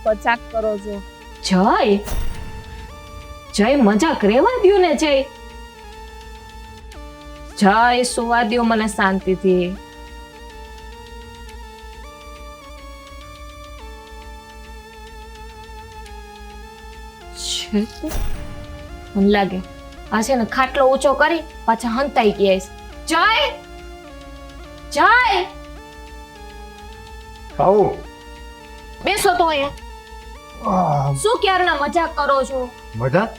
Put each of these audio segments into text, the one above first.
મજાક કરો છો? જય જય મજાક રેવા દ્યો ને જય. જય સુવા દ્યો મને શાંતિથી. મને લાગે આ છે ને ખાટલો ઊંચો કરી પાછા હંતાઈ ગયા છે. જય જય આવો. બેસો તો અહીંયા. શું ક્યારના મજાક કરો છો? મજાક?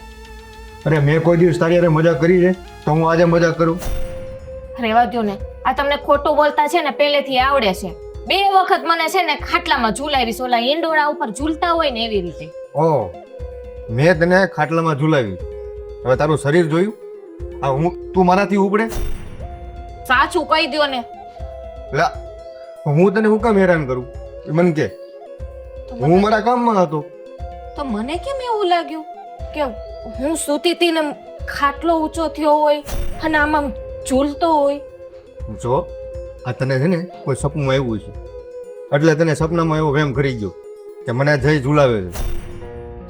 અરે મેં કોઈ દિવસ તારી હારે મજાક કરી છે તો હું આજે મજાક કરું? રેવા દ્યો ને. આ તમને ખોટું બોલતા છે ને પહેલેથી આવડે છે. 2 વખત મને છે ને ખાટલામાં ઝૂલાવી, ઓલા ઈંડોળા ઉપર ઝૂલતા હોય ને એવી રીતે. ઓહ, મેં તને ખાટલામાં ઝુલાવી. હવે તારું શરીર જોયું? આ તું મારાથી ઉપડે? સાચું કહી દ્યો ને. લા, હું તને હું કામ હેરાન કરું એ મને કે. હું મારા કામમાં હતો. તો મને કેમ એવું લાગ્યું કે હું સૂતી હતી ને ખાટલો ઊંચો થયો હોય અને આમ ઝૂલતો હોય. જો આ તને છે ને કોઈ સપનું આવ્યું છે એટલે તને સપનામાં એવો વહેમ કરી ગયો કે મને જઈ ઝુલાવે છે.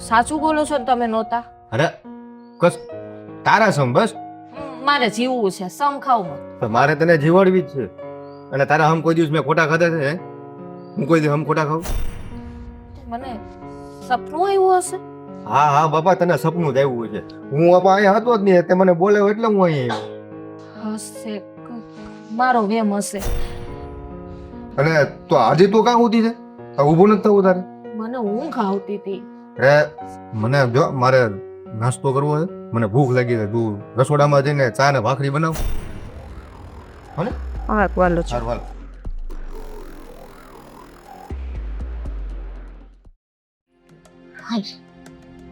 સાચું બોલો છો ને તમે નહોતા? અરે કસ તારા સમ બસ. મારે જીવવું છે, સમ ખાવું. તો મારે તને જીવાડવી જ છે. અને તારા હમ કોઈ દિવસ મેં ખોટા ખાધા છે? હું કોઈ દિવસ હમ ખોટા ખાઉં? મને સપનું આવ્યું હશે. હા હા બાપા, તને સપનું જ આવ્યું છે. હું બાપા અહીંયા હતો જ નહીં, તે મને બોલાવ્યો એટલે હું અહીંયા આવ્યો. હશે, મારો વેમ હશે. અને તો આજે તું કાં ઉઠી છે? ઊભું નથી થવું તારે? મને ઊંઘ આવતી હતી. અરે મને જો મારે નાસ્તો કરવો છે, મને ભૂખ લાગી છે. તું રસોડામાં જઈને ચા ને ભાખરી બનાવ. હને? હા, વાલો છો. હાલ.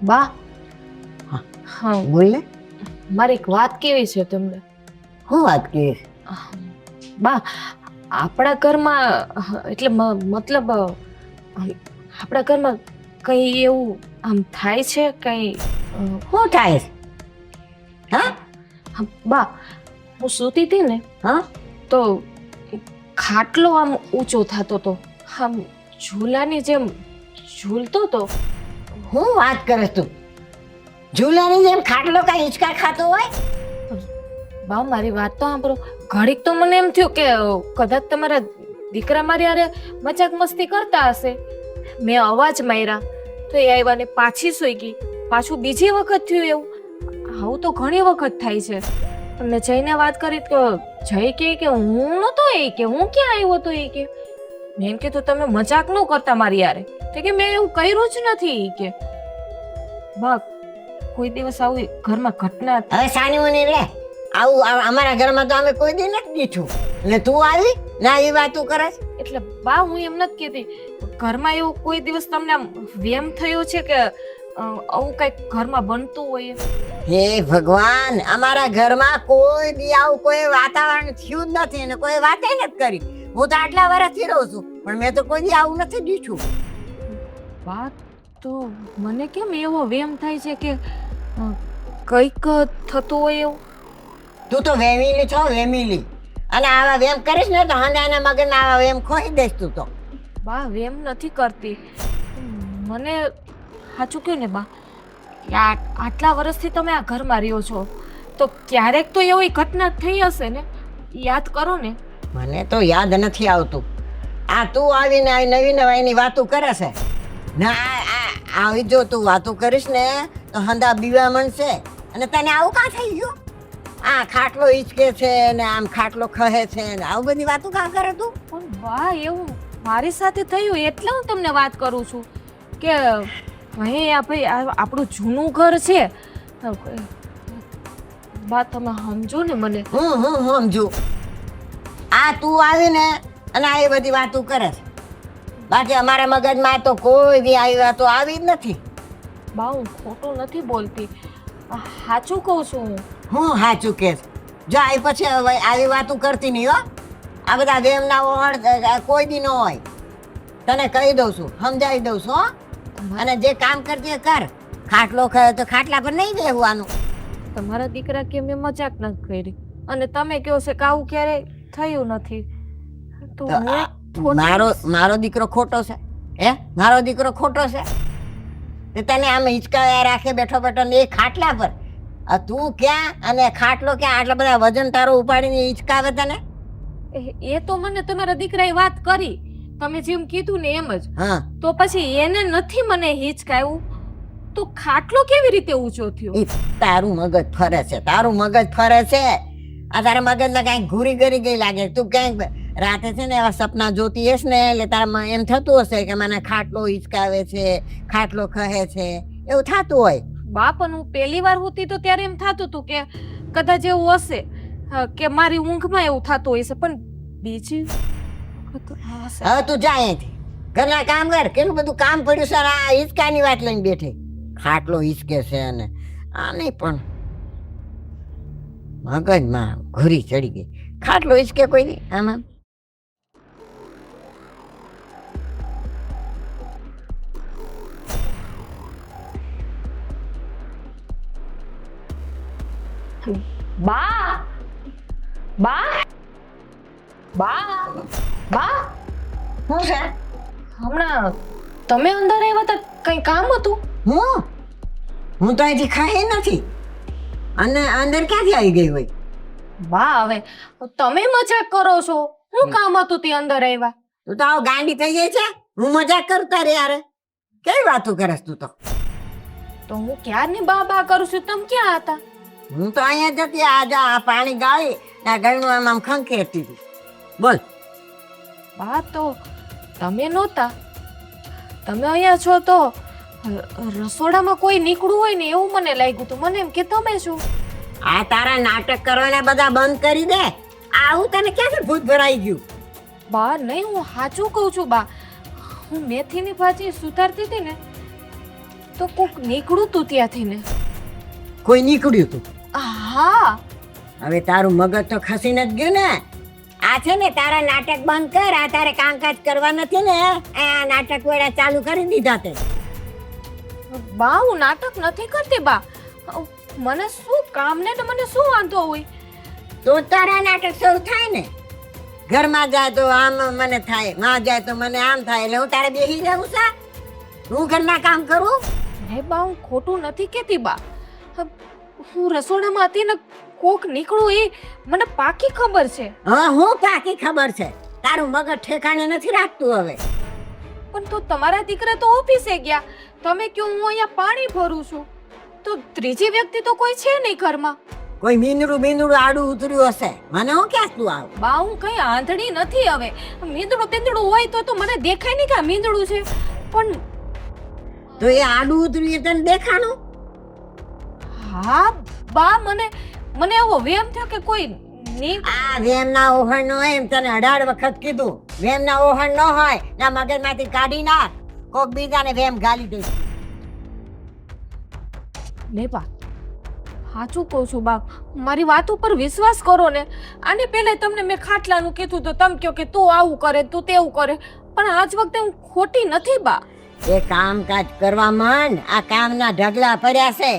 બા, હા બોલ ને. મારી એક વાત કેવી છે તમને. શું વાત કરી? બા, આપણા ઘરમાં એટલે મતલબ આપણા ઘરમાં કઈ એવું આમ થાય છે કઈ? શું થાય છે? હા બા, હું સૂતી હતી ને હા તો ખાટલો આમ ઊંચો થતો તો, આમ ઝૂલાની જેમ ઝૂલતો તો. શું વાત કરે તું? ઝૂલાની જેમ ખાટલો કઈ હિંચકા ખાતો હોય? બા, મારી વાત તો સાંભળો. ઘડીક તો મને એમ થયું કે કદાચ તમારા દીકરા મારી હારે મજાક મસ્તી કરતા હશે. મેં અવાજ માર્યા તો એ આવ્યા ને પાછી સૂઈ ગઈ. પાછું બીજી વખત થયું એવું. આવું તો ઘણી વખત થાય છે. મેં જઈને વાત કરી તો જય કે હું નતો, એ કે હું ક્યાં આવ્યો તો એ કે. મેં એમ કીધું તમે મજાક ન કરતા મારી હારે. તો કે મેં એવું કર્યું જ નથી એ કે. બા, કોઈ દિવસ આવી ઘરમાં ઘટના હવે સાની મને રે. આવું અમારા ઘરમાં તો અમે કોઈ દી નથી દીઠું ને તું આવી ના એ વાતો કરે છે. એટલે બા, હું એમ નથી કહેતી ઘરમાં એવું કોઈ દિવસ તમને આમ વેમ થયો છે કે આવું કઈક ઘરમાં બનતું હોય? હે ભગવાન, અમારા ઘરમાં કોઈ દી આવું કોઈ વાતાવરણ થયું જ નથી અને કોઈ વાતે નથી કરી. હું તો આટલા વર્ષથી રહું છું પણ મેં તો કોઈ દી આવું નથી દીઠું. વાત તો મને કેમ એવો વેમ થાય છે કે કઈક થતું હોય એવું. તું તો વેમીલી છો, વેમીલી. અને આવા વેમ કરીશ ને તો હંદાના મગજના આવા વેમ ખોઈ દઈશ તું તો. બા, વેમ નથી કરતી. મને સાચું કહ્યું ને બા, આટલા વર્ષથી તમે આ ઘરમાં રહ્યો છો તો ક્યારેક તો એવી ઘટના થઈ હશે ને? યાદ કરો ને. મને તો યાદ નથી આવતું. આ તું આવીને આ નવી નવાઈની વાતો કરે છે. ના આવી જો તું વાતો કરીશ ને તો હંદા બીવા મળશે. અને તને આવું કાં થઈ ગયું? આ ખાટલો હિંચકે છે ને આમ ખાટલો ખહે છે ને આવું બધી વાતો કાં કરે તું? પણ બા, એવું મારી સાથે થયું એટલે હું તમને વાત કરું છું કે ભાઈ આપણું જૂનું ઘર છે. બા, તમે સમજો ને મને. હું સમજુ. આ તું આવીને અને આ એ બધી વાતો કરે છે. બાકી અમારા મગજમાં તો કોઈ બી આવી વાતો આવી જ નથી. બા, હું ખોટું નથી બોલતી, સાચું કહું છું હું. હું સાચું કે જો આ પછી આવી વાતો કરતી નહીં હો. આ બધા વેમના ઓહળ કોઈ દી ન હોય. તને કહી દઉં છું, સમજાવી દઉં છું હો. અને જે કામ કરતી કર. ખાટલો ખાય તો ખાટલા પર નહીં બેહવાનું. તમારા દીકરા કે મેં મજાક નથી કરી અને તમે કહો છો કે આવું ક્યારેય થયું નથી તો મારો દીકરો ખોટો છે મારો દીકરો ખોટો છે તે તને આમ હિંચકાયા રાખે બેઠો બેઠો ને એ ખાટલા પર તું ક્યાં અને ખાટલો ક્યાં? આટલા બધા વજન તારો ઉપાડીને હિંચકાવે તને? એ તો મને તમારા દીકરાએ વાત કરી, તમે જેમ કીધું ને એમ જ. હા તો પછી એને નથી મને હિચકાયું તો ખાટલો કેવી રીતે ઊંચો થયો? ઈ તારું મગજ ફરે છે, તારું મગજ ફરે છે. આ તારા મગજમાં કઈક ઘૂરી ગરી ગઈ લાગે. તું ક્યાંક રાતે છે ને એવા સપના જોતી હશે ને એટલે તારામાં એમ થતું હશે કે મને ખાટલો હિંચકાવે છે, ખાટલો કહે છે, એવું થતું હોય. બા પણ હું પહેલી વાર હોતી તો ત્યારે એમ થતું હતું કે કદાચ એવું હશે કે મારી ઊંઘમાં એવું થતું હશે, પણ બીજી વખત હશે. હવે તું જા અહીંથી, ઘરના કામ કર. કેટલું બધું કામ પડ્યું છે. આ હિંચકાની વાત લઈને બેઠી. ખાટલો હિંચકે છે અને આ નહીં પણ મગજમાં ઘૂરી ચડી ગઈ. ખાટલો હિંચકે કોઈ નહીં આમાં. બા બા બા બા શું છે? હમણાં તમે અંદર આવ્યા હતા, કઈ કામ હતું? હું તો અહીંથી ખાઈ નથી અને અંદર ક્યાંથી આવી ગઈ હોય? બા હવે તમે મજાક કરો છો. શું કામ હતું તે અંદર આવ્યા? તું તો આવ ગાંડી થઈ ગઈ છે. હું મજાક કરતા રે યાર. કેવી વાતો કરસ તું તો? તો હું ક્યારની બા બા કરું છું, તમે ક્યાં હતા? હું તો અહીંયા જતી આ પાણી ગાળી આ ગળનું આમ ખંખેરતી હતી. બોલ. બા તો તમે નહોતા, તમે અહીંયા છો તો રસોડામાં કોઈ નીકળું હોય ને એવું મને લાગ્યું હતું. મને એમ કે તમે શું? આ તારા નાટક કરવાના બધા બંધ કરી દે. આવું તને ક્યાંથી ભૂત ભરાઈ ગયું? બા નહીં, હું સાચું કહું છું બા. હું મેથીની ભાજી સુધારતી હતી ને તો કોક નીકળું તું ત્યાંથી ને. કોઈ નીકળ્યું તું? હા. હવે તારું મગજ તો ખસીને જ ગયું ને. આ છે ને તારા નાટક બંધ કર. આ તારે કામકાજ કરવા નથી ને આ નાટક વેળા ચાલુ કરી દીધા તે. બા હું નાટક નથી કરતી બા. મને શું કામ ને તો મને શું વાંધો હોય? તો તારા નાટક શરૂ થાય ને. ઘરમાં જાય તો આમ મને થાય, માં જાય તો મને આમ થાય, એટલે હું તારે બેસી જાઉં છે? હું ઘરના કામ કરું? હે બા હું ખોટું નથી કેતી બા. હું રસોડામાં હતી ને કોક નીકળું એ મને પાકી ખબર છે. હા હું પાકી ખબર છે. તારું મગજ ઠેકાણે નથી રાખતું હવે. પણ તો તમારા દીકરા તો ઓફિસે ગયા, તમે કહો હું અહીંયા પાણી ભરું છું, તો ત્રીજી વ્યક્તિ તો કોઈ છે નહીં ઘરમાં. કોઈ મીંદડું આડું ઉતર્યું હશે. મને હું ક્યાં તું આવ? બા હું કઈ આંધળી નથી હવે. મીંદડું હોય તો મને દેખાય નહીં કે આ મીંદડું છે. પણ તો એ આડું ઉતર્યું તને દેખાણું? હા બા મને એવો વેમ થયો કે કોઈ આ વેમના ઓહણ નો એમ તને 18 વખત કીધું. વેમના ઓહણ ન હોય ના મગજમાંથી કાઢી નાખ. કોક બીજાને વેમ ગાલી દે. ને બા સાચું કહું છું બા, મારી વાત ઉપર વિશ્વાસ કરો ને. આને પહેલા તમને મેં ખાટલાનું કીધું તો તમે કહો કે તું આવું કરે તું તેવું કરે, પણ આજ વખતે હું ખોટી નથી બા. એ કામકાજ કરવા માંડ. આ કામના ઢગલા પડ્યા છે.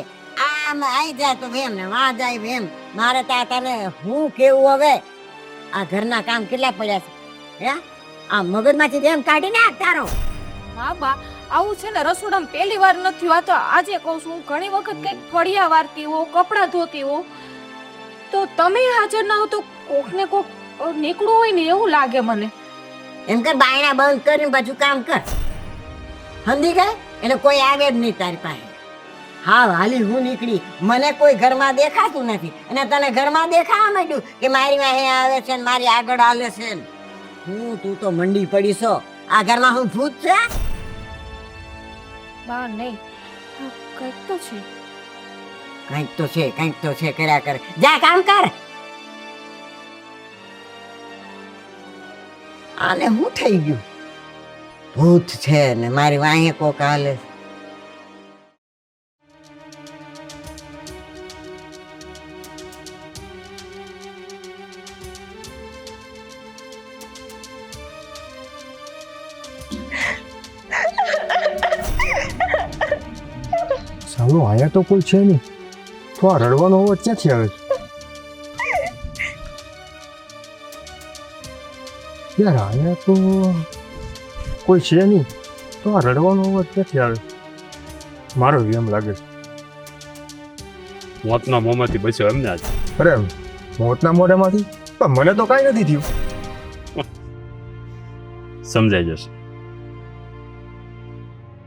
આમ આવી જાય તો વેમ ને વાં જાય વેમ. મારે તા તને હું કેવું હવે? આ ઘરના કામ કેટલા પડ્યા છે? હે આ મગજમાંથી વેમ કાઢી નાખ તારો. હા બા આવું છે ને રસોડામાં પહેલી વાર નથી. આ તો આજે કહું છું. હું ઘણી વખત કંઈક ફળિયા વારતી હો, કપડાં ધોતી હો, તો તમે હાજર ના હો તો કોક ને કોક નીકળું હોય ને એવું લાગે મને. એમ કર બાયણા બંધ કરીને પાછું કામ કર. સમજી ગઈ? એટલે કોઈ આવે જ નહીં તારી પાસે. હા હાલી હું નીકળી. મને કોઈ ઘરમાં દેખાતું નથી અને તને ઘરમાં દેખાવા માંડ્યું કે મારી વાહે આવે છે ને મારી આગળ હાલે છે. તું તો મંડી પડી છો. આ ઘરમાં હું ભૂત છે? બા નહીં, કંઈક તો છે. કંઈક તો છે કર્યા કરે. જા કામ કર. આને હું થઈ ગયું? ભૂત છે ને મારી વાહે કોક હાલે. સાલો આયા તો કોઈ છે નહીં. તો આ રડવાનો અવાજ ક્યાંથી આવે છે? યાર આયા તો કોઈ છે નહીં. તો આ રડવાનો અવાજ ક્યાંથી આવે? મારો એમ લાગે છે. મોતના મોંમાંથી બચ્યો એમને આજ. અરે મોતના મોઢામાંથી પણ મને તો કાંઈ નથી થયું. સમજાઈ જશે.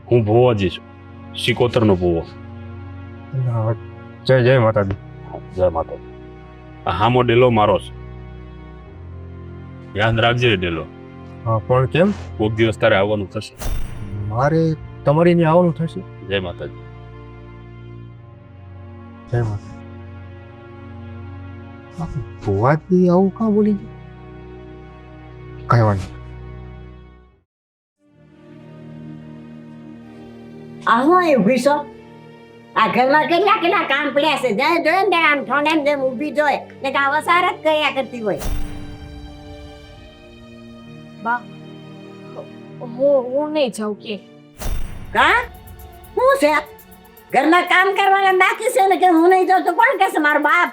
હું ભુવાજી છું, શિકોતરનો ભુવો. જય જય માતાજી. જય માતા. આ હામો ડેલો મારો છે, યાદ રાખજે એ ડેલો. હા પણ કેમ? કોક દિવસ તારે આવવાનું થશે. મારે તમારી ત્યાં આવવાનું થશે? જય માતાજી. જય માતા. ભુવાજી આવું કાં બોલી ગઈ? કાંઈ વાંધો. આ હું એ ઊભી છો? આ ઘરમાં કેટલા કેટલા કામ પડ્યા છે. જાય જોયે ને આમ ઠોંડામ જેમ ઊભી જોય ને કાં વસાર જ કર્યા કરતી હોય. બા હું નહીં જાઉં કે કા શું છે? ઘરમાં કામ કરવાના બાકી છે ને કે હું નહીં જાઉં તો કોણ કહેશે? મારો બાપ.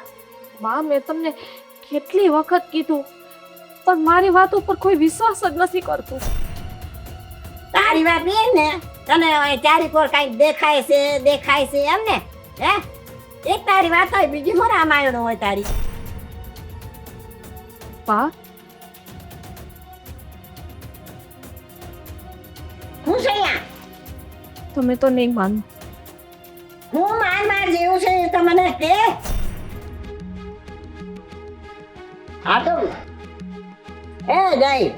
બા મેં તમને કેટલી વખત કીધું પણ મારી વાત ઉપર કોઈ વિશ્વાસ જ નથી કરતું. તારી વાત એ ને તને હવે ચારી કોર કાંઈક દેખાય છે એમ ને? હે એક તારી વાત હોય બીજી હું રામાયણ હોય તારી. બા હું છે યા? તમે તો નહીં માનો. હું માર જેવું છે એ તો મને કે. હા તો એ જઈ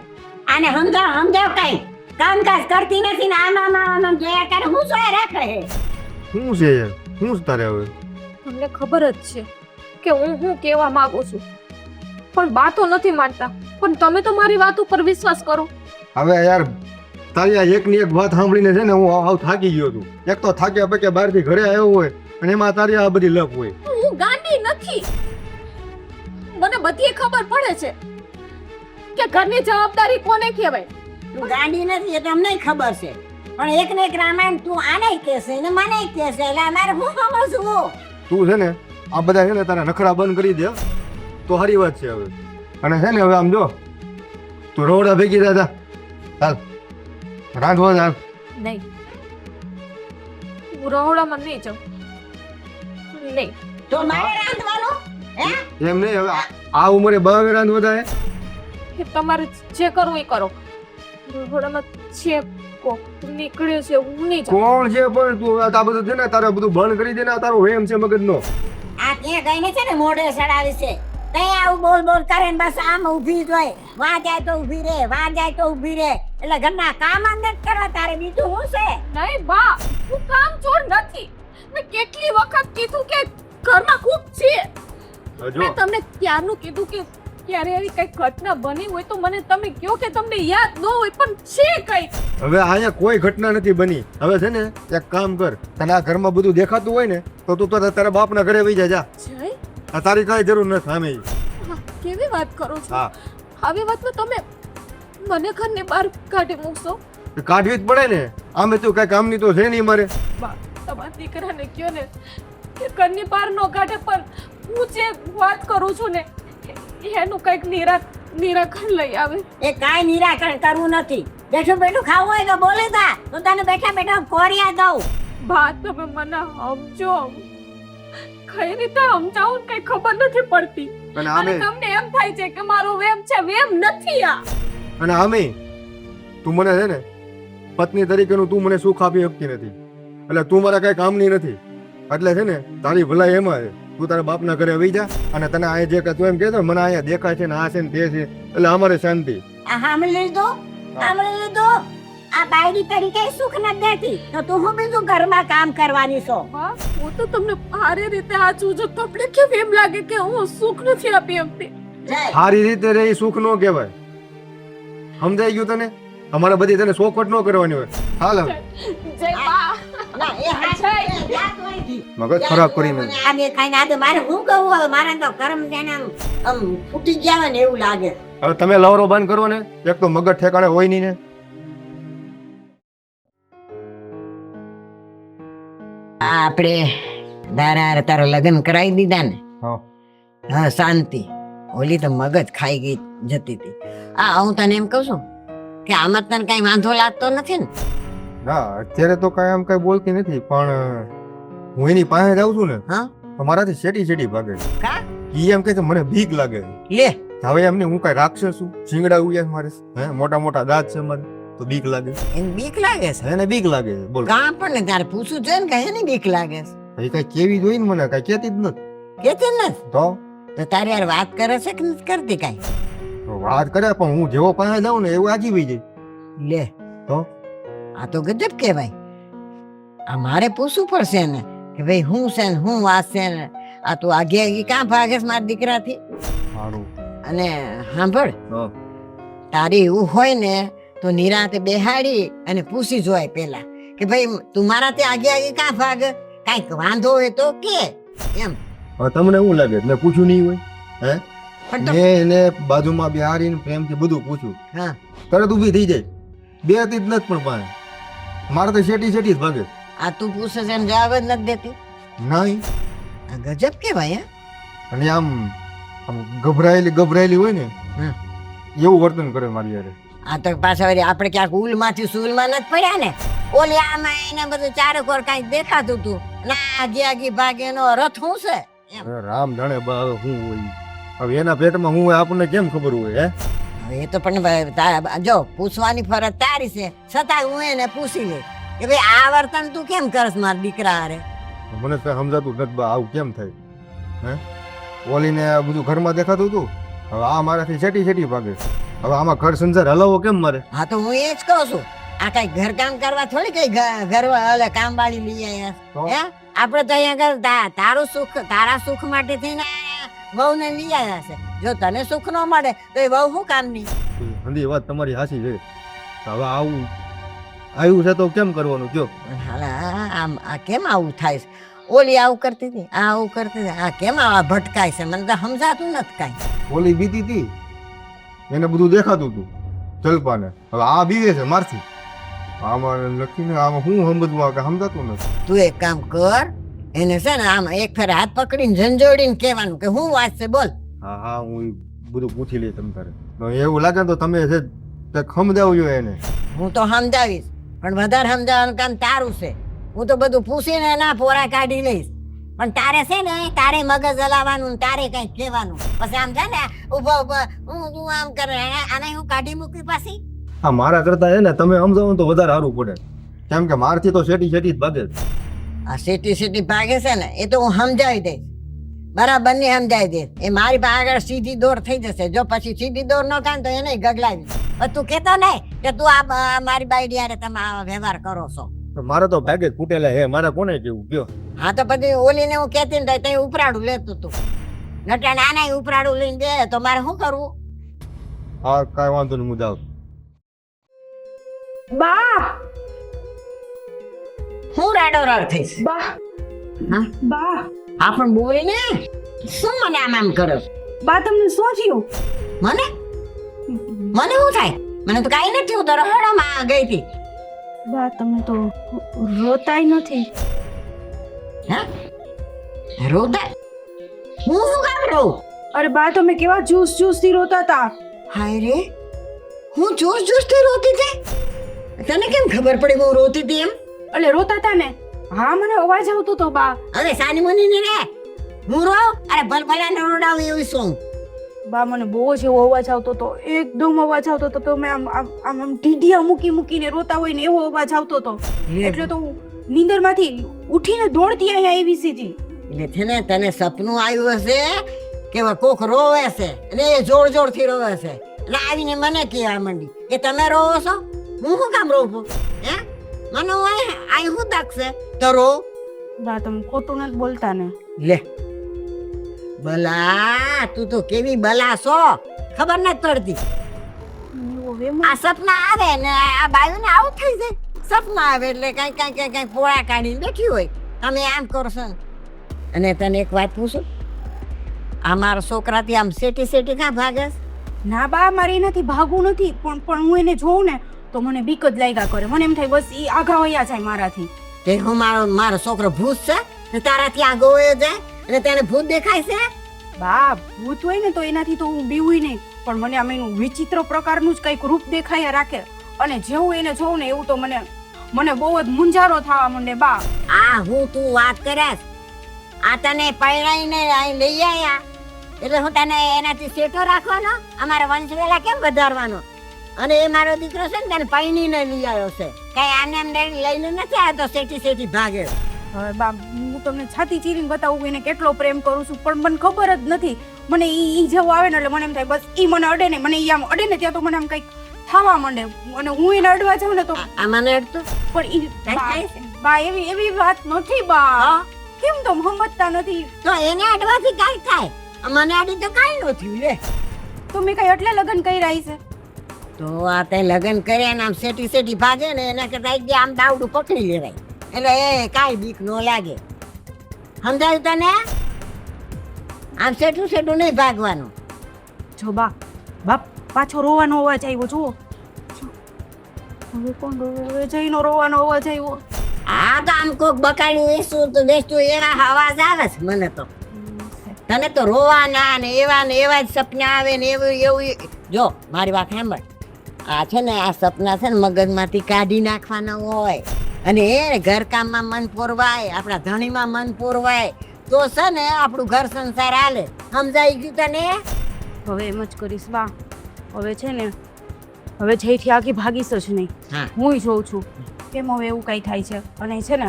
આને સમજાવ કઈ કામકાજ કરતી નથી ને આમાં જોયા કરે. હું સોય રાખે હે. શું છે યાર? શું છે તારે હવે? તમને ખબર જ છે કે હું કહેવા માંગુ છું પણ બા તો નથી માનતા. પણ તમે તો મારી વાત ઉપર વિશ્વાસ કરો. હવે યાર તારી આ એકની એક વાત સાંભળીને છે ને હું આવ થાકી ગયો છું. એક તો થાક્યા પક્યા બહારથી ઘરે આવ્યો હોય અને એમાં તારી આ બધી લપ હોય. હું ગાંડી નથી. મને બધી ખબર પડે છે કે ઘરની જવાબદારી કોને કહેવાય. તું ગાંડી નથી એ તો અમને ખબર છે પણ એક ને એક રામાયણ તું આને કહેશે ને મને કહેશે એટલે અમારે હું સમજવું. તું છે ને આ બધા છે ને તારા નખરા બંધ કરી દે તો સારી વાત છે હવે. અને છે ને હવે આમ જો તું રોડા ભેગી રહ્યા ચાલ રાંધવા ચાલ. નહીં હું રહોડામાં નહીં જાઉં. નહીં તો મારે રાંધવાનું હે? એમ નહીં હવે આ ઉંમરે બાવે રાંધવા થાય. કે તમારે જે કરવું એ કરો. રહોડામાં છે કોક નીકળ્યો છે હું નહીં જાઉં. કોણ છે પણ તું આ બધું છે ને તારે બધું બંધ કરી દે ને. આ તારો વેમ છે મગજનો. આ તે ગઈને છે ને મોઢે સડાવી છે તઈ આવું બોલ કરે ને બસ આમ ઊભી જ હોય. વાં જાય તો ઊભી રે એટલે ઘરના કામ અંદર કરવા તારે બીજું શું છે? નહીં બા હું કામ ચોર નથી. મેં કેટલી વખત કીધું કે ઘરમાં ખૂબ છે. જો મેં તમને ત્યારનું કીધું કે ક્યારે એવી કઈ ઘટના બની હોય તો મને તમે કહો કે તમને યાદ ન હોય પણ છે કઈ. હવે અહીંયા કોઈ ઘટના નથી બની. હવે છે ને એક કામ કર તને આ ઘરમાં બધું દેખાતું હોય ને તો તું તો તારા બાપના ઘરે વઈ જા. જય આ તારી કાંઈ જરૂર નથી સામે. કેવી વાત કરો છો? હા આવી વાતમાં તમે મને ઘરની બહાર કાઢી મૂકશો? કાઢવી જ પડે ને. આમે તું કઈ કામની તો છે નહીં મારે. બા તમારા દીકરાને કહો ને કે ઘરની બહાર નો કાઢે પણ હું જે વાત કરું છું ને એનું કઈક નિરાકરણ લઈ આવે. એ કાંઈ નિરાકરણ કરવું નથી. બેઠું બેઠું ખાવું હોય તો બોલે તા તો તને બેઠા બેઠા કોરિયા દઉં. બા તમે મને સમજો. કઈ રીતે સમજાવું કઈ ખબર નથી પડતી. અને અને આમે તમને એમ થાય છે કે મારો વેમ છે. વેમ નથી આ. અને આમે તું મને છે ને પત્ની તરીકેનું તું મને સુખ આપી શકતી નથી. એટલે તું મારા કઈ કામની નથી. એટલે છે ને તારી ભલાઈ એમાં છે તું તારા બાપના ઘરે વઈ જા. અને તને આ જે તું એમ કહેતો મને અહીંયા દેખાય છે ને આ છે ને તે છે એટલે અમારે શાંતિ. આ સાંભળી લીધું? આ બાયડી તરીકે સુખ નથી દેતી તો તું હું બીજું ઘરમાં કામ કરવાની છો? બા હું તો તમને સારી રીતે આ ચૂજો તમને કેમ એમ લાગે કે હું સુખ નથી આપી શકતી? જય સારી રીતે રહી સુખ નો કહેવાય. સમજાઈ ગયું તને? અમારે બધી તને ચોખવટ ન કરવાની હોય. હાલ હવે જય બા. ના એ મગજ ખરાબ કરીને આગે ખાઈને આદે મારે હું કહું હવે મારા તો કર્મ જાણે આમ ફૂટી ગયા હોય ને એવું લાગે. હવે તમે લવરો બંધ કરો ને. એક તો મગજ ઠેકાણે હોય નહીં ને. આપણે તારા લગ્ન કરાવી દીધા ને હા શાંતિ. ઓલી તો મગજ ખાઈ ગઈ જતી હતી. હું તને એમ કહું છું કે આમાં તને કઈ વાંધો લાગતો નથી ને? ના અત્યારે તો કાંઈ આમ કાંઈ બોલતી નથી, પણ હું એની પાસે જાઉં છું ને હા તો મારાથી શેટી ભાગે છે. કા ઈ એમ કહે છે મને બીક લાગે છે. લે હવે એમને હું કાંઈ રાક્ષસ છું, શિંગડા ઉગ્યા છે મારે, હે મોટા મોટા દાંત છે મારે, તો બીક લાગે છે. એને બીક લાગે છે એને બીક લાગે છે. બોલ કાં પણ ને તારે પૂછવું છે ને કઈ એની બીક લાગે છે એ કાંઈ કેવી જોઈ ને મને કાંઈ કહેતી જ નથી. કેતી નથી તો તો તારી યાર વાત કરે છે કે નથી કરતી કાંઈ વાત કરે પણ હું જેવો પાસે જાઉં ને એવું આજી વઈ જાય. લે તો આ તો ગજબ કહેવાય. આ મારે પૂછવું પડશે ને કે ભાઈ હું છે ને હું વાત છે ને આ તું આગે આગે કાં ભાગે છે મારા દીકરાથી. સારું. અને સાંભળ હા. તારી એવું હોય ને તો નિરાંતે બેહાડી અને પૂછી જોવાય પેલા કે ભાઈ તું મારાથી આગે આગે કાં ભાગે, કાંઈક વાંધો હોય તો કે એમ. હવે તમને શું લાગે મેં પૂછ્યું નહીં હોય? હે પણ તો મેં એને બાજુમાં બિહારીને પ્રેમથી બધું પૂછ્યું, હા તરત ઊભી થઈ જાય. બે હતી જ નથી પણ પાસે મારે તો શેટી જ ભાગે. આ તું પૂછે છે એમ જવાબ જ નથી દેતી. નહીં. આ ગજબ કેવાય હે. અને આમ આમ ગભરાયેલી હોય ને હા. એવું વર્તન કરે મારી યારે. આ તો પાછા વળી આપણે ક્યાંક ઉલમાંથી સુલમાં નથી પડ્યા ને. ઓલી આમાં એને બધું ચારેકોર કાંઈક દેખાતું હતું ના આગે આગે ભાગે એનો રથ શું છે એમ. અરે રામ જાણે બા હવે શું હોય. હવે એના પેટમાં શું હોય આપણને કેમ ખબર હોય? હે હવે એ તો પણ જો પૂછવાની ફરજ તારી છે, છતાં હું એને પૂછી લે કે ભાઈ આ વર્તન તું કેમ કરસ મારા દીકરા હારે. મને તો સમજાતું નથી બા આવું કેમ થાય. હે ઓલીને આ બધું ઘરમાં દેખાતું હતું, હવે આ મારાથી શેટી ભાગે. હવે આમાં ઘર સંસાર હલાવો કેમ મારે? હા તો હું એ જ કહું છું આ કઈ ઘરકામ કરવા થોડી કઈ ઘર એટલે કામ વાળી લઈ આવ્યા તો? હે આપણે તો અહીંયા આગળ તારું સુખ તારા સુખ માટે થઈને વહુને લઈ આવ્યા છે. જો તને સુખ ન મળે તો એ વહુ શું કામની. હંધી વાત તમારી હાચી છે. હવે આવું આવ્યું છે તો કેમ કરવાનું કયો? આમ આ કેમ આવું થાય છે? ઓલી આવું કરતી હતી આ આવું કરતી હતી આ કેમ આવા ભટકાય છે? મને તો સમજાતું નથી કાંઈ. ઓલી બીતી હતી એને બધું દેખાતું હતું જલપાને, હવે આ બીવે છે મારથી. આમાં લખીને આમાં હું સમજવા કે સમજાતું નથી. તું એક કામ કર એને છે ને આમ એક ફેર હાથ પકડીને ઝંઝોડીને કહેવાનું કે હું વાત છે બોલ. હા હા હું બધું પૂછી લઈ તમ તારે. તો એવું લાગે ને તો તમે છે તે સમજાવજો એને. હું તો સમજાવીશ પણ વધારે સમજાવવાનું કામ તારું છે. હું તો બધું પૂછીને એના પોરા કાઢી લઈશ પણ તારે છે ને તારે મગજ હલાવવાનું ને તારે કઈ કહેવાનું. પછી આમ છે ને ઉભા હું આમ કરે આને હું કાઢી મૂકી પાછી. હા મારા કરતા છે ને તમે સમજાવો ને તો વધારે સારું પડે, કેમ કે મારથી તો શેટી જ ભાગે. આ સીટી ભાગે છે ને એ તો હું સમજાવી દઈશ બરાબર ની સમજાવી દઈશ. એ મારી પાસે આગળ સીધી દોર થઈ જશે. જો પછી સીધી દોર ન થાય તો એને ગગલાવી. પણ તું કેતો નહીં કે તું આ મારી બાઈ યારે તમે આ વ્યવહાર કરો છો. મારે તો ભાગે જ ફૂટેલા હે, મારે કોને કેવું કયો? હા તો પછી ઓલીને હું કહેતી ને તે ઉપરાડું લેતું તું નટા નાના ઉપરાડું લઈને દે તો મારે શું કરવું? હા કાંઈ વાંધો નહીં, હું જાઉં. બા હું રાડો રાડ થઈશ. બા હા બા આ પણ બોલી ને શું મને આમ કરો? બા તમને શું થયું? મને મને શું થાય? મને તો કાંઈ નથી. હું તો રહોડામાં ગઈ હતી. બા તમે તો રોતાય નથી. હે રોતા હું શું કામ રહું? અરે બા તમે કેવા જ્યુસ થી રોતા હતા. હાય રે હું જોશ થી રોતી હતી. તને કેમ ખબર પડી હું રોતી હતી એમ? એટલે રોતા હતા ને? હા મને અવાજ આવતો તો બા. અરે સાની મની ને રે હું રો અરે ભલભલા ને રોડાવ એવી શું? બા મને બહુ જ એવો અવાજ આવતો તો, એકદમ અવાજ આવતો તો. તમે આમ આમ આમ આમ ઢીઢિયા મૂકીને રોતા હોય ને એવો અવાજ આવતો તો. એટલે તો હું નીંદરમાંથી ઉઠીને દોડતી અહીંયા આવી સીધી. એટલે છે ને તને સપનું આવ્યું હશે કે કોક રોવે છે અને એ જોર થી રોવે છે એટલે આવીને મને કહેવા માંડી કે તમે રોવો છો. હું શું કામ રોવું? હે મને અહીં શું દાખશે તો રો. બા તમે ખોટું નથી બોલતા ને? લે બલા તું તો કેવી બલા છો ખબર નથી પડતી. આ સપના આવે ને આ બાયુ ને આવું થઈ જાય. સપના આવે એટલે કઈ પોળા કાઢીને બેઠી હોય તમે આમ કરશો. અને તને એક વાત પૂછું, આ મારા છોકરાથી આમ સેટી કાં ભાગે? ના બા મારે એનાથી ભાગવું નથી પણ હું એને જોઉં ને તો મને બીક જ લાગ્યા કરે. મને એમ થાય બસ ઈ આઘા વયા જાય મારાથી. તે હું મારો છોકરો ભૂત છે ને તારાથી આગો વયો જાય અને તેને ભૂત દેખાય છે? બા ભૂત હોય ને તો એનાથી તો હું બીવું નહીં પણ મને આમ એનું વિચિત્ર પ્રકારનું જ કંઈક રૂપ દેખાયા રાખે અને જેવું એને જોઉં ને એવું તો મને મને બહુ જ મૂંઝારો થવા માંડે બા. આ હું તું વાત કરસ આ તને પૈણાઈને અહીં લઈ આયા એટલે હું તને એનાથી શેઠો રાખવાનો અમારા વંશવેલા કેમ વધારવાનો અને એ મારો દીકરો છે ને તને પૈણીને લઈ આવ્યો છે કઈ આને એમ લઈને નથી આવ્યો તો શેઠી શેઠી ભાગે હવે બા હું તમને છાતી ચીરીને બતાવું એને કેટલો પ્રેમ કરું છું પણ મને ખબર જ નથી. મને ઈ જેવું આવે ને એટલે મને એમ થાય બસ ઈ મને અડે ને મને ઈ આમ અડે ને ત્યાં તો મને આમ કંઈક થવા માંડે અને હું એને અડવા જાઉં ને તો આ મને અડતું પણ ઈ કાંઈ થાય છે? બા એવી એવી વાત નથી બા. કેમ તો સમજતા નથી? તો એને અડવાથી કાંઈ થાય મને અડી તો કાંઈ ન થયું લે તો મેં કઈ એટલે લગ્ન કર્યા છે તો આ તે લગ્ન કર્યા ને આમ શેઠી શેઠી ભાગે ને એના કરતા આમ દાવડું પકડી લેવાય એટલે એ કાંઈ બીક ન લાગે સમજાયું તને આમ શેઠું શેઠું નહીં ભાગવાનું જો બા બાપ પાછો રોવાનો અવાજ આવ્યો જુઓ. હવે કોણ રોવે જઈનો રોવાનો અવાજ આવ્યો. આ તો આમ કોક બકાડી વેચતું એવા અવાજ આવે છે મને તો તને તો રોવાના ને એવા જ સપના આવે ને એવું એવું જો મારી વાત સાંભળ આ છે ને આ સપના છે ને મગજમાંથી કાઢી નાખવાના હોય અને એ ઘરકામમાં મન પોરવાય આપણા ધણીમાં મન પોરવાય તો છે ને આપણું ઘર સંસાર હાલે સમજાઈ ગયું તને હવે એમ જ કરીશ બા. હવે છે ને હવે જઈથી આખી ભાગીશ જ નહીં. હા હું જોઉં છું કેમ હવે એવું કઈ થાય છે અને છે ને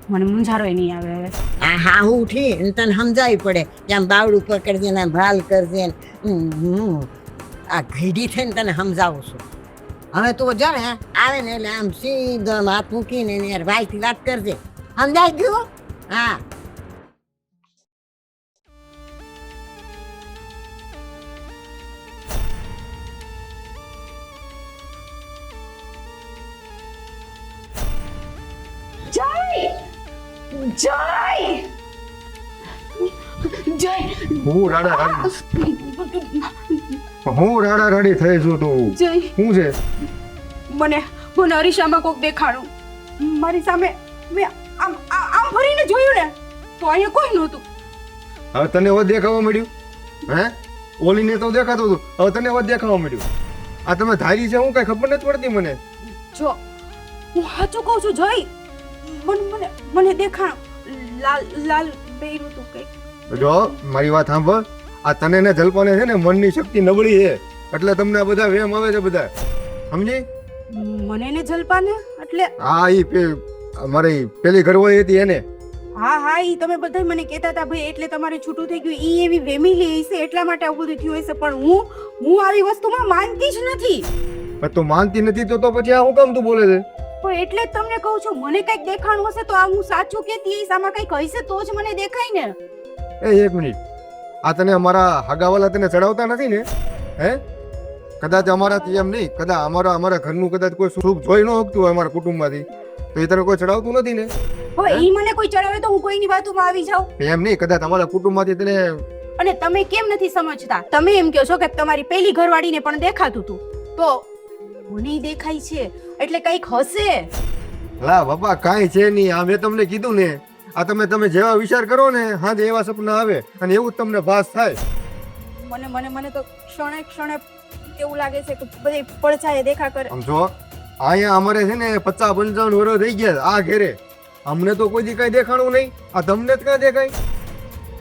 મને મૂંઝારોય નહીં આવે હવે. આ હા હું ઉઠી ને તને સમજાવી પડે કે આમ બાવડું પકડજે ને આમ ભાલ કરજે ને આ ઘડી થઈને તને સમજાવું છું હવે તું જાણે આવે ને એટલે આમ સીધો આમ હાથ મૂકીને એની યાર ભાઈથી વાત કરજે સમજાઈ ગયું હા હું રાડા રાડી થઈ છું તું જય શું છે મને મને અરીસામાં કોક દેખાણું મારી સામે મેં આમ આમ ફરીને જોયું ને તો અહીંયા કોઈ નહોતું. હવે તને હવે દેખાવા મળ્યું હે ઓલીને તો દેખાતું હતું હવે તને હવે દેખાવા મળ્યું આ તમે ધારી છે હું કઈ ખબર નથી પડતી મને જો હું સાચું કહું છું જય મને મને દેખાણ લાલ લાલ બેરું તું કઈ. જો મારી વાત સાંભળ આ તને ને જલપાને છે ને મનની શક્તિ નબળી છે એટલે તમને આ બધા વેમ આવે છે બધા સમજી મને ને જલપાને એટલે હા ઈ મારી પેલી ઘરવાળી હતી એને હા હા ઈ તમે બધા મને કહેતા હતા ભાઈ એટલે તમારે છૂટું થઈ ગયું ઈ એવી વેમીલી હશે એટલા માટે આવું બધું થયું હશે પણ હું આવી વસ્તુમાં માનતી જ નથી. પણ તું માનતી નથી તો પછી આ હું કામ તું બોલે છે પણ એટલે જ તમને કહું છું મને કંઈક દેખાણું હશે તો આ હું સાચું કહેતી હઈશ આમાં કંઈક હશે તો જ મને દેખાય ને. એક મિનિટ આ તને અમારા હગાવાલા તને ચડાવતા નથી ને હે કદાચ અમારાથી એમ નહીં કદાચ અમારા ઘરનું કદાચ કોઈ સુખ જોઈ ન શકતું હોય અમારા કુટુંબમાંથી તો એ તને કોઈ ચડાવતું નથી ને હવે ઈ મને કોઈ ચડાવે તો હું કોઈની વાતોમાં આવી જાઉં એમ નહીં કદાચ અમારા કુટુંબમાંથી તને અને તમે કેમ નથી સમજતા તમે એમ કહો છો કે તમારી પહેલી ઘરવાળીને પણ દેખાતું હતું તો મને દેખાય છે એટલે કંઈક હશે. લા બાપા કાંઈ છે નહીં આ મેં તમને કીધું ને આ તમે જેવા વિચાર કરો ને હા એવા સપના આવે અને એવું જ તમને ભાસ થાય. મને મને મને તો ક્ષણે ક્ષણે એવું લાગે છે કે બધી પડછાએ દેખા કરે. સમજો અહીંયા અમારે છે ને 50-55 વર્ષ થઈ ગયા આ ઘેરે અમને તો કોઈ દી કઈ દેખાણું નહીં આ તમને જ ક્યાં દેખાય.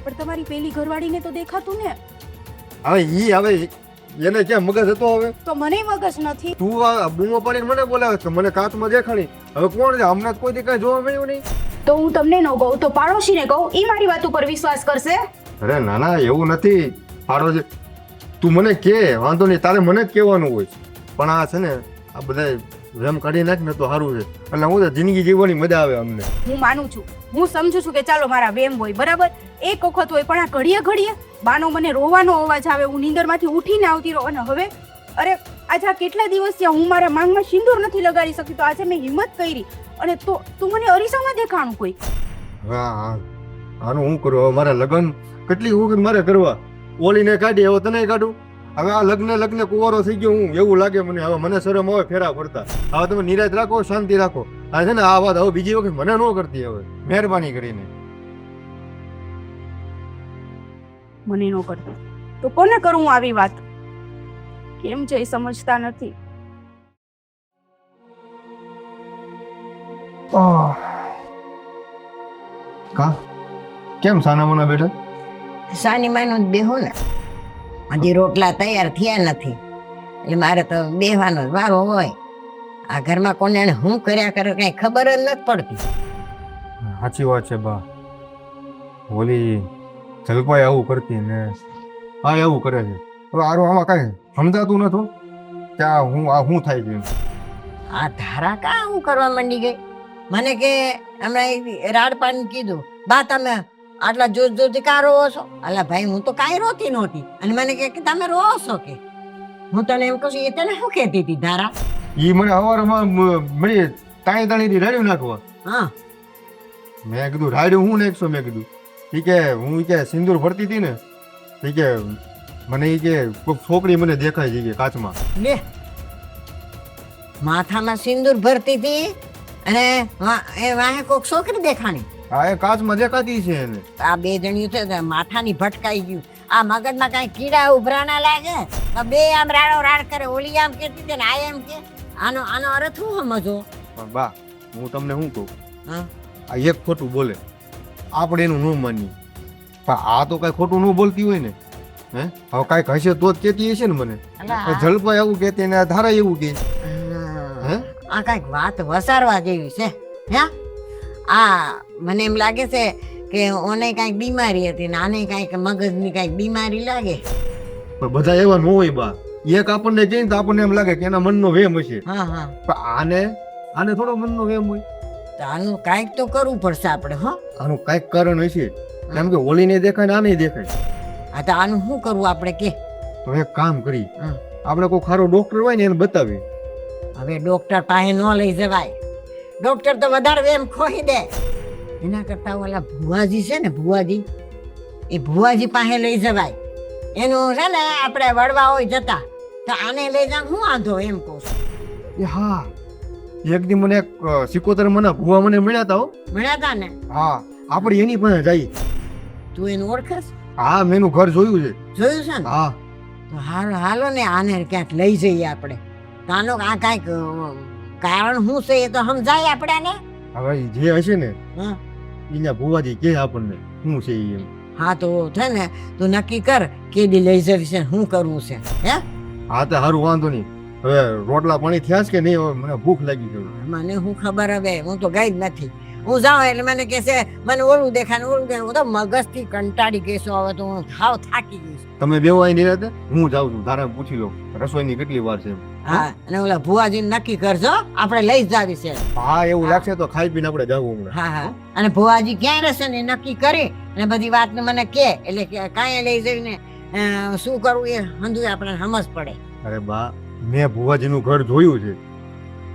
પણ તમારી પહેલી ઘરવાળીને તો દેખાતું ને હવે એને ક્યાં મગજ હતો હવે તો મને મગજ નથી. તું આ બૂમો પાડીને મને બોલાવે છે મને કાચમાં દેખાણી હવે કોણ છે અમને કોઈ દી કઈ જોવા મળ્યું નહીં તો હું તમને ન કહું તો પાડોશીને કહું ઈ મારી વાત ઉપર વિશ્વાસ કરશે. અરે ના ના એવું નથી પાડો તું મને કે વાંધો નહીં તારે મને જ કહેવાનું હોય પણ આ છે ને આ બધા વેમ કાઢી નાખ ને તો સારું છે એટલે હું તો જિંદગી જીવવાની મજા આવે અમને. હું માનું છું હું સમજુ છું કે ચાલો મારા વેમ હોય બરાબર એક વખત હોય પણ આ ઘડીએ ઘડીએ બાનો મને રોવાનો અવાજ આવે હું નીંદરમાંથી ઉઠીને આવતી રહું અને હવે અરે આજે આ કેટલા દિવસ થયા હું મારા માંગમાં સિંદૂર નથી લગાડી શકી તો આજે મેં હિંમત કરી અને તો તું મને અરીસામાં દેખાણું કોઈ. હા હા આનું હું કરું હવે મારા લગ્ન કેટલી વખત મારે કરવા ઓલીને કાઢી હવે તને કાઢું હવે આ લગ્ન કુંવારો થઈ ગયો હું એવું લાગે મને હવે મને શરમ આવે ફેરા ફરતા હવે તમે નિરાશ રાખો શાંતિ રાખો આ છે ને આ વાત હવે બીજી વખત મને ન કરતી હવે મહેરબાની કરીને. મને ન કરતી તો કોને કરું આવી વાત કેમ છે એ સમજતા નથી. કા કેમ સાના મના બેઠા? સાની માનું જ બેહું ને, હજી રોટલા તૈયાર થયા નથી એટલે મારે તો બેહવાનો જ વારો હોય. આ ઘરમાં કોને એને શું કર્યા કરે કઈ ખબર જ નથી પડતી. સાચી વાત છે બા. ઓલી જલપાઈ આવું કરતી ને આ એવું કરે છે. હવે આરું આમાં કાંઈ સમજાતું નતું કે આ શું થાય છે એમ. આ ધારા કા હું કરવા માંડી ગઈ? મને કે હમણાં રાડપાને કીધું, બા તમે આટલા જોરથી કા રોવો છો? અલા ભાઈ હું તો કાંઈ રોતી નહોતી. અને મને કે તમે રોવો છો કે? હું તને એમ કહું છું, એ તને શું કહેતી હતી ધારા? ઈ મને હવારમાં મને તાણીથી રાડ્યું નાખવા. હા મેં કીધું રાડ્યું હું નાખશો? મેં કીધું ઈ કે હું ઈ કે સિંદૂર ભરતી હતી ને ઈ કે મને ઈ કે કોઈક છોકરી મને દેખાય છે કે કાચમાં. લે માથામાં સિંદૂર ભરતી હતી અને એ વાહે કોક છોકરી દેખાણી. હા એ કાચમાં દેખાતી છે એને. આ બે જણ્યું છે તે માથાની ભટકાઈ ગયું. આ મગજમાં કાંઈ કીડા ઉભરા ના લાગે? આ બે આમ રાડો રાડ કરે. ઓલી આમ કહેતી હતી ને આ એમ કે આનો અર્થ શું સમજો? પણ બા હું તમને શું કહું, હા આ એક ખોટું બોલે આપણે એનું ન માનીએ, પણ આ તો કાંઈ ખોટું ન બોલતી હોય ને. હે હવે કાંઈક હશે તો જ કહેતી હશે ને મને. અલા, જલપાઈ એવું કહેતી ને ધારા એવું કહે. હે આ કાંઈક વાત વસારવા જેવી છે. હે આ મને એમ લાગે છે કે ઓને કાંઈક બીમારી હતી ને આને કાંઈક મગજની કાંઈક બીમારી લાગે. પણ બધા એવા ન હોય બા. એક આપણને કહે ને તો આપણને એમ લાગે કે એના મનનો વેમ હશે, હા હા પણ આને થોડો મનનો વેમ હોય. તો આનું કાંઈક તો કરવું પડશે આપણે. હો આનું કાંઈક કારણ હશે. કેમ કે ઓલીને દેખાય ને આને દેખાય. આ તો આનું શું કરવું આપણે કે? તો એક કામ કરી, હા. આપણે કોઈ ખારો ડોક્ટર હોય ને એને બતાવી. હવે ડોક્ટર પાસે ન લઈ જવાય. ડોક્ટર તો વધારે વેમ ખોઈ દે. એના કરતા ઓલા ભુવાજી છે ને, ભુવાજી, એ ભુવાજી પાસે લઈ જવાય. એનું છે ને આપણે વળવા હોય જતા તો આને લઈ જા હું વાંધો એમ કહું છું. એ હા એક દી મને એક સિકોતર મને ભુવા મને મળ્યા હતા હો. મળ્યા તા ને? હા આપણે એની પાસે જઈએ. તું એને ઓળખસ? હા મેં એનું ઘર જોયું છે. જોયું છે ને? હા તો હાલો ને આને ક્યાંક લઈ જઈએ આપણે. તો આનો આ કાંઈક કારણ શું છે એ તો સમજાય આપણે. હવે જે હશે ને હા એના ભુવાજી કે આપણને શું છે ઈ એમ. હા તો છે ને તું નક્કી કર કેદી લઈ જવી છે, શું કરવું છે. હે હા તો સારું વાંધો નહીં. હવે રોટલા પાણી થયા છે કે નહીં? હવે મને ભૂખ લાગી ગઈ. મને શું ખબર? હવે હું તો ગઈ જ નથી. હું જાઉં એટલે મને કહે છે મને ઓલું દેખાય ને ઓલું દેખાય. હું તો મગજથી કંટાળી ગઈ છું. હવે તો હું થાવ થાકી ગઈ છું. તમે બેવાય નહીં રહેતા? હું જાઉં છું, તારા પૂછી લો રસોઈની કેટલી વાર છે એમ. હા અને ઓલા ભુવાજીને નક્કી કરજો, આપણે લઈ જ જાવી છે. હા એવું લાગશે તો ખાઈ પીને આપણે જવું હમણાં. હા હા અને ભુવાજી ક્યાં રહેશે ને એ નક્કી કરી અને બધી વાતને મને કહે એટલે કે કાંઈ લઈ જઈને શું કરવું એ હંધુય આપણે સમજ પડે. અરે બા મેં ભુવાજીનું ઘર જોયું છે.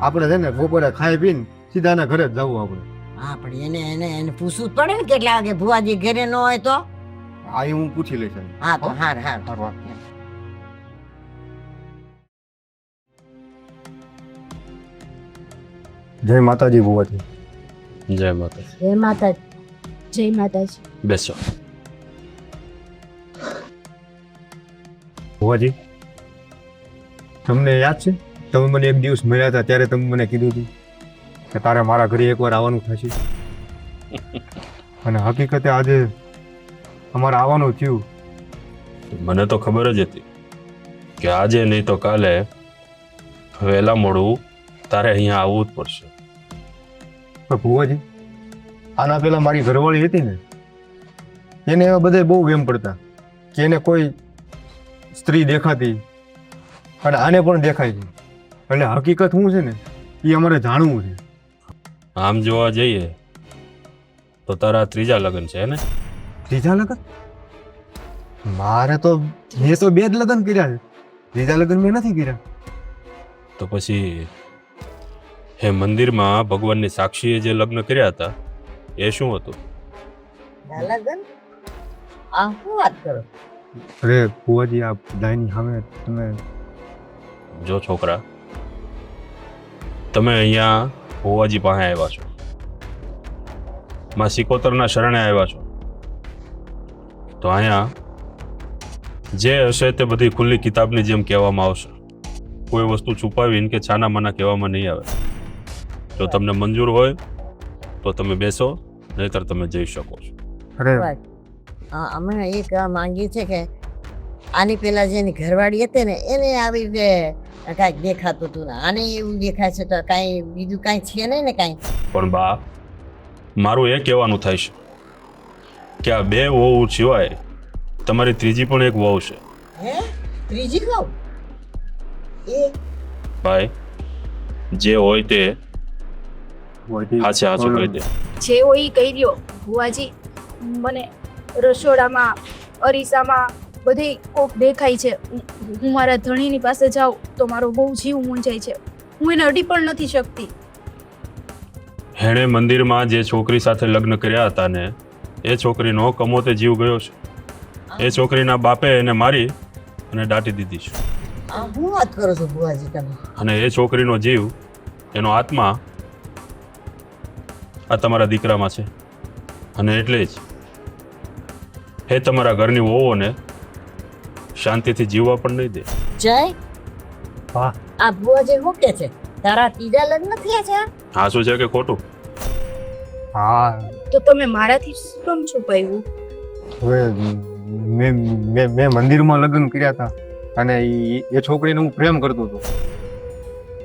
આપણે છે ને બપોરે ખાઈ પીને સીધા એના ઘરે જ જવું આપણે. હા પણ એને પૂછવું જ પડે ને કેટલા વાગે ભુવાજી ઘરે ન હોય તો. હા એ હું પૂછી લઈશ. હા તો હાર હાર. જય માતાજી ભુવાજી. જય માતા. જય માતાજી. જય માતાજી. બેસો. ભુવાજી તમને યાદ છે તમે મને એક દિવસ મળ્યા હતા ત્યારે તમે મને કીધું હતું કે તારે મારા ઘરે એકવાર આવવાનું થશે, અને હકીકતે આજે અમારે આવવાનું થયું. મને તો ખબર જ હતી કે આજે નહીં તો કાલે વહેલા મોડું તારે અહીંયા આવવું જ પડશે. પણ ભુવાજી આના પહેલા મારી ઘરવાળી હતી ને એને એવા બધા બહુ વેમ પડતા કે એને કોઈ સ્ત્રી દેખાતી અને આને પણ દેખાય છે. એટલે હકીકત શું છે ને એ અમારે જાણવું છે. આમ જોવા જઈએ તો તારા ત્રીજા લગ્ન છે ને? ત્રીજા લગ્ન? મારે તો મેં તો બે જ લગ્ન કર્યા છે, ત્રીજા લગ્ન મેં નથી કર્યા. તો પછી હે મંદિરમાં ભગવાનની સાક્ષીએ જે લગ્ન કર્યા હતા એ શું હતું? લગન આ શું વાત કરો? અરે ભુવાજી આ બધાની સામે તમે જો છોકરા, તમે અહીંયા ભુવાજી પાસે આવ્યા છો, માં સિકોતરના શરણે આવ્યા છો, તો અહીંયા જે હશે તે બધી ખુલ્લી કિતાબની જેમ કહેવામાં આવશે. કોઈ વસ્તુ છુપાવીને કે છાના માના કહેવામાં નહીં આવે. જો તમને મંજૂર હોય તો તમે બેસો, નહીતર તમે જઈ શકો છો. અરે અમે એ કહેવા માંગીએ છે કે આની પેલા જેની ઘરવાળી હતી ને એને આવી રીતે કાંઈક દેખાતું હતું ને આને એવું દેખાય છે તો કાંઈ બીજું કાંઈ છે નહીં ને કાંઈ. પણ બા, મારું એ કહેવાનું થાય છે કે આ 2 વહુ સિવાય તમારી ત્રીજી પણ એક વહુ છે. હે ત્રીજી કહું એ ભાઈ, જે હોય તે હાચું કહી દે. જે હોય ઈ કહી દ્યો ભુવાજી. મને રસોડામાં અરીસામાં બધે કોક દેખાય છે. હું મારા ધણીની પાસે જાઉં તો મારો બહુ જીવ મૂંઝાય છે. હું એને અડી પણ નથી શકતી. એણે મંદિરમાં જે છોકરી સાથે લગ્ન કર્યા હતા ને એ છોકરીનો કમોતે જીવ ગયો છે. એ છોકરીના બાપે એને મારી અને દાટી દીધી છે. આ હું વાત કરો છો બુઆજી તમે? અને એ છોકરીનો જીવ, એનો આત્મા આ તમારા દીકરામાં છે. અને એટલે જ એ તમારા ઘરની વહુઓને શાંતિથી જીવવા પણ નહીં દે. જય હા. આ બુઆજી શું કે છે? તારા ત્રીજા લગ્ન થયા છે? હા, શું છે કે ખોટું? હા, તો તમે મારાથી શું કામ છુપાવ્યું? હવે મેં મંદિરમાં લગ્ન કર્યા હતા અને એ છોકરીને હું પ્રેમ કરતો હતો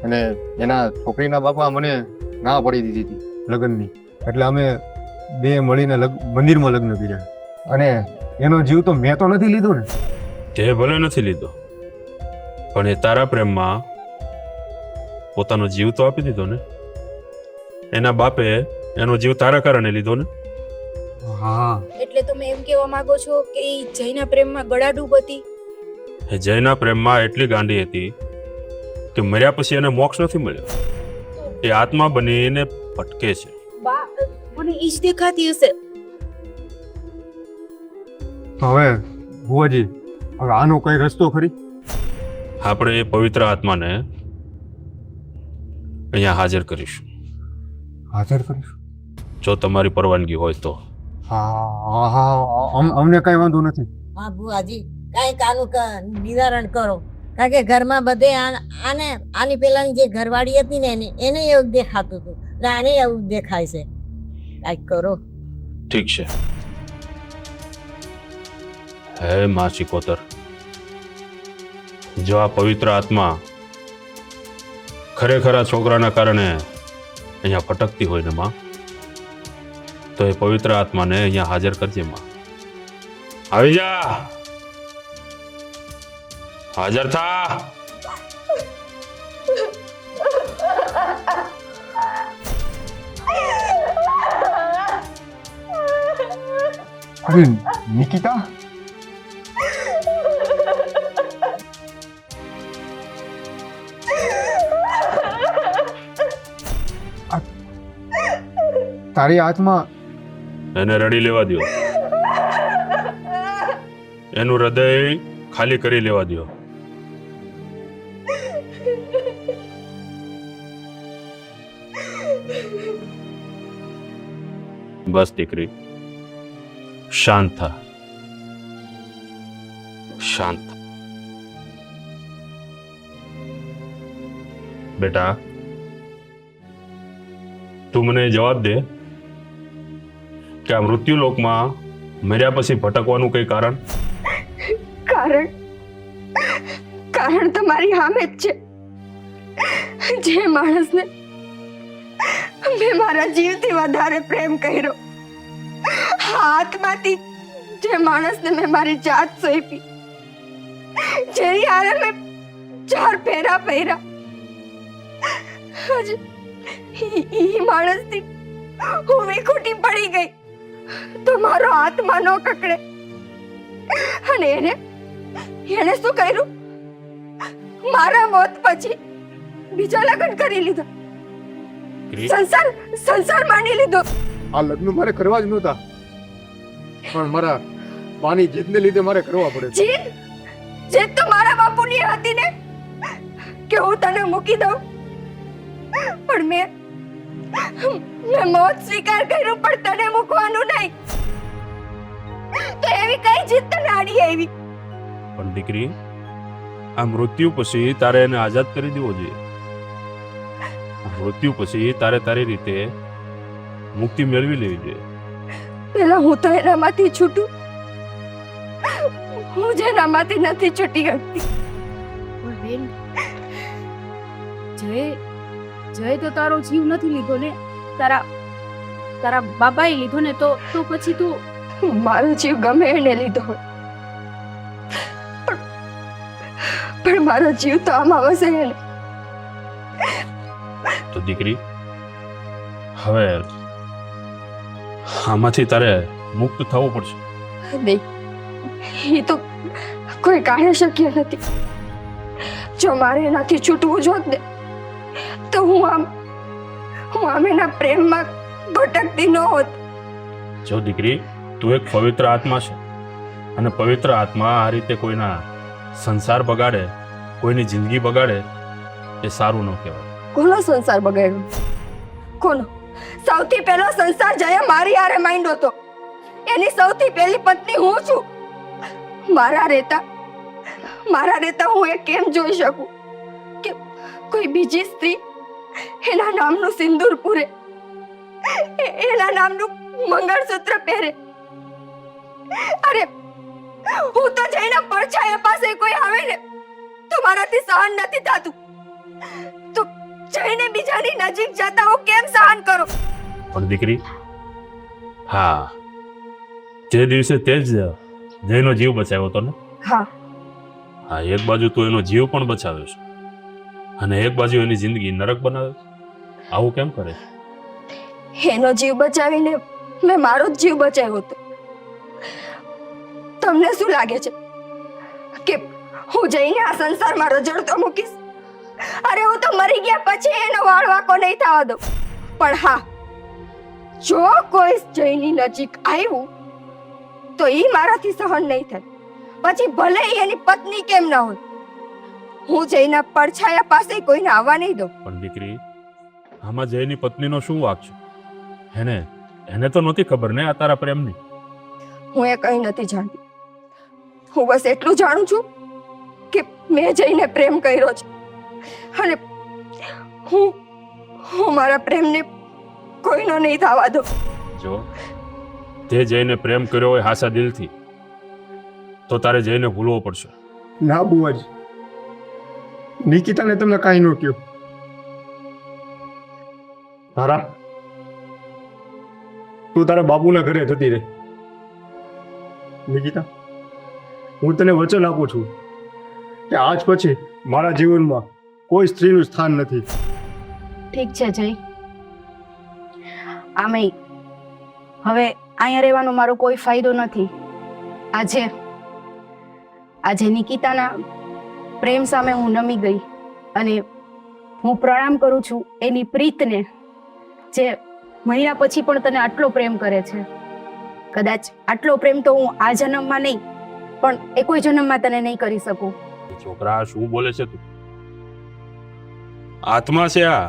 અને એના છોકરીના બાપા મને ના પડી દીધી હતી લગ્નની. એટલે અમે 2 મળીને મંદિરમાં લગ્ન કર્યા અને એનો જીવ તો મેં તો નથી લીધો ને. તે ભલે નથી લીધો, પણ એ તારા પ્રેમમાં પોતાનો જીવ તો આપી દીધો ને. એના બાપે એનો જીવ તારા કારણે લીધો ને. હા, એટલે તમે એમ કહેવા માંગો છો કે એ જયના પ્રેમમાં ગળાડૂબ હતી? એ જયના પ્રેમમાં એટલી ગાંડી હતી કે મર્યા પછી એને મોક્ષ નથી મળ્યો. એ આત્મા બનીને ભટકે છે. બા, મને ઈ જ દેખાતી હશે. તો હવે ભુવાજી, હવે આનો કઈ રસ્તો ખરી? આપણે એ પવિત્ર આત્માને અહીંયા હાજર કરીશું, હાજર કરીશું? જો તમારી પરવાનગી હોય તો. હા હા, અમને કઈ વાંધો નથી. હા બુઆજી, કાંઈક આનું નિવારણ કરો. કારણ કે ઘરમાં બધે આની પેલાની જે ઘરવાળી હતી ને એને એવું દેખાતું હતું ને આને એવું દેખાય છે. કાંઈક કરો. ઠીક છે. હે માં ચિકોતર, જો આ પવિત્ર આત્મા ખરેખર આ છોકરાના કારણે અહીંયા ભટકતી હોય ને માં, તો એ પવિત્ર આત્માને અહીંયા હાજર કરજે માં. આવી જા, હાજર થા. અરે નિકિતા, તારી આત્મા એને રડી લેવા દો, એનું હૃદય ખાલી કરી લેવા દો. બસ દીકરી, શાંત થા, શાંત થા. બેટા, તું મને જવાબ દે કે આ મૃત્યુલોકમાં મર્યા પછી ભટકવાનું કઈ કારણ? કારણ તમારી સામે જ છે. જે માણસને મેં મારા જીવથી વધારે પ્રેમ કર્યો, આત્માથી જે માણસને મેં મારી જાત સોંપી, જેની હારે મેં 4 ફેરા પહેર્યા, આજે ઈ માણસથી હું વિખૂટી પડી ગઈ તો મારો આત્મા નો કકડે. અને એને શું કર્યું? મારા મોત પછી બીજા લગ્ન કરી લીધા, સંસાર માની લીધો. આ લગ્ન મારે કરવા જ નહોતા, પણ મારા પાની જીતને લીધે મારે કરવા પડે. જીત તો મારા બાપુની હતી ને કે હું તને મૂકી દઉં, પણ મેં મોત સ્વીકાર કર્યું પણ તને મૂકવાનું નહીં. તો એવી કઈ જીત તને આડી આવી? પણ દીકરી, આ મૃત્યુ પછી તારે એને આઝાદ કરી દેવો જોઈએ. મૃત્યુ પછી તારે તારી રીતે મુક્તિ મેળવી લેવી જોઈએ. પેલા હું તો એનામાંથી છૂટું, હું જ એનામાંથી નથી છૂટી શકતી. પણ બેન, જય તો તારો જીવ નથી લીધો ને, તારા બાબાએ લીધો ને, તો પછી તું મારો જીવ ગમે એને લીધો હોય, પણ મારો જીવ તો આમાં વસે ને. તો દીકરી, હવે આમાંથી તારે મુક્ત થવું પડશે. નહીં, એ તો કોઈ કારણે શક્ય નથી. જો મારે એનાથી છૂટવું જોત ને, તો હું આમ એના પ્રેમમાં ભટકતી ન હોત. જો દીકરી, તું એક પવિત્ર આત્મા છે, અને પવિત્ર આત્મા આ રીતે કોઈના સંસાર બગાડે, કોઈની જિંદગી બગાડે, એ સારું ન કહેવાય. કોનો સંસાર બગાડ્યો? કોનો? સૌથી પહેલો સંસાર જયા મારી હારે માંડ્યો હતો. એની સૌથી પહેલી પત્ની હું છું. મારા રહેતા હું એ કેમ જોઈ શકું કે કોઈ બીજી સ્ત્રી એના નામનું સિંદૂર પૂરે, એના નામનું મંગળસૂત્ર પહેરે? અરે, હું તો જઈને પડછાયા પાસે કોઈ આવે ને તો મારાથી સહન નથી થતું. તો જઈને બીજાની નજીક જતા હું કેમ સહન કરું? પણ દીકરી, હા, તે દિવસે તે જ જયનો જીવ બચાવ્યો હતો ને? હા, હા, એક બાજુ તું એનો જીવ પણ બચાવ્યો છે, અને એક બાજુ એની જિંદગી નરક બનાવે છે. આવું કેમ કરે છે? એનો જીવ બચાવીને મેં મારો જ જીવ બચાવ્યો હતો. તમને શું લાગે છે કે હું જઈને આ સંસારમાં રજળતો મૂકીશ? અરે, હું તો મરી ગયા પછી એનો વાળ વાંકો નહીં થવા દઉં. પણ હા, જો કોઈ જયની નજીક આવ્યું તો એ મારાથી સહન નહીં થાય, પછી ભલે ઈ એની પત્ની કેમ ના હોય. હું જયના પડછાયા પાસે કોઈને આવવા નહીં દઉં. પણ દીકરી, આમાં જયની પત્નીનો શું વાંક છે? એને તો નહોતી ખબર ને આ તારા પ્રેમની. હું એ કંઈ નથી જાણતી. હું બસ એટલું જાણું છું કે મેં જઈને પ્રેમ કર્યો છે, અને હું મારા પ્રેમને કોઈનો નહીં થવા દઉં. જો તે જઈને પ્રેમ કર્યો હોય હાસા દિલથી, તો તારે જઈને ભૂલવો પડશે. ના બુવાજી, નિકિતાને તમને કાંઈ ન કહ્યું. તારા તું તારા બાપુના ઘરે જતી રહે. નિકિતા, હું તને વચન આપું છું કે આજ પછી મારા જીવનમાં કોઈ સ્ત્રીનું સ્થાન નથી. ઠીક છે જય, આમેય હવે અહીંયા રહેવાનો મારો કોઈ ફાયદો નથી. આજે નિકિતાના પ્રેમ સામે હું નમી ગઈ, અને હું પ્રણામ કરું છું એની પ્રીતને, જે મહિના પછી પણ તને આટલો પ્રેમ કરે છે. કદાચ આટલો પ્રેમ તો હું આ જન્મમાં નહીં, પણ એ કોઈ જન્મમાં તને નહીં કરી શકું. છોકરા, શું બોલે છે તું? આત્મા છે આ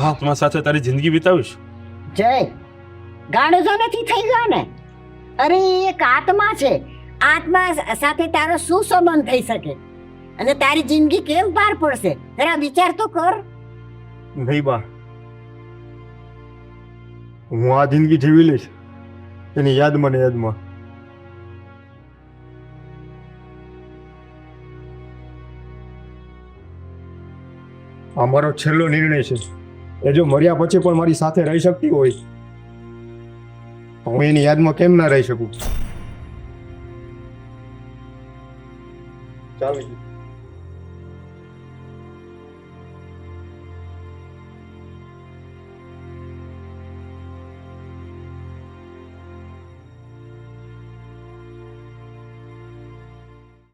આત્મા સાથે તારી જિંદગી વિતાવીશ? જય, ગાણો તો નથી થઈ ગયો ને? અરે, એક આત્મા છે. આત્મા સાથે તારો શું સંબંધ થઈ શકે? અને તારી જિંદગી કેમ પાર પડશે? જરા વિચાર તો કર. નહીં બા, હું આ જિંદગી જીવી લઈશ એની યાદમાં ને યાદમાં. આ મારો છેલ્લો નિર્ણય છે. એ જો મર્યા પછી પણ મારી સાથે રહી શકતી હોય તો હું એની યાદમાં કેમ ના રહી શકું? ચાલો.